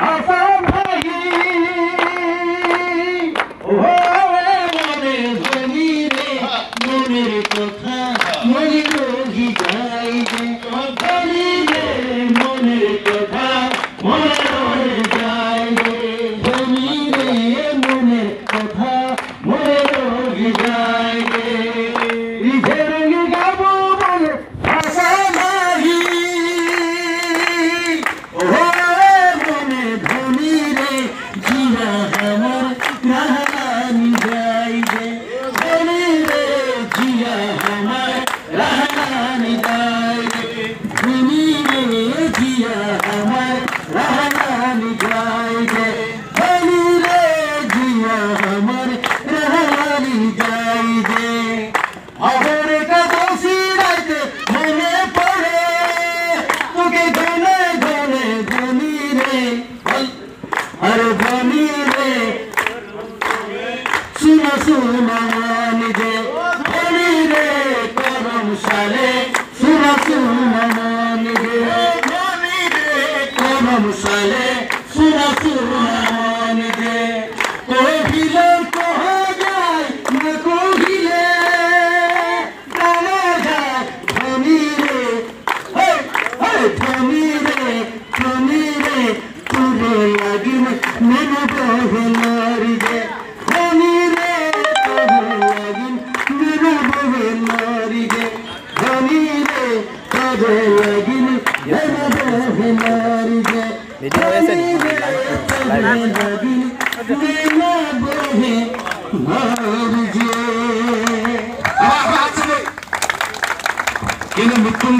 হাসান ভাই ও মনে ধনি রে মনের কথা মনে রহি যায় যে ধনি রে মনের কথা মনে রহি যায় যে ধনি রে মনের কথা মনে রহি যায় যে রিঝেরঙ্গি গাবো বলে ভাষা নাহি ও মনে ধনি রে জিয়া আমার রাহানি যায় যে ধনি রে জিয়া আমার রাহানি যায় যে ধনি রে জিয়া আমার রাহানি যায় যে ধনি রে জিয়া আমার রাহানি যায় যে আবার কাদসি রাতে মনে পড়ে তোকে গানে গানে ধনি রে আরে ধনি রে सुना सुना निजे धनी रे करम साले सुना सुना निजे धनी रे करम साले सुना सुना निजे कोहिले कहा जाए न कोहिले गाना जाए धनी रे हे धनी रे तुरे लगी मैंने बहलारी जे धनी रे तुरे लगी मैंने बहलारी जे धनी रे तुरे लगी मैंने बहलारी जे धनी रे तुरे लगी मैंने बहलारी जे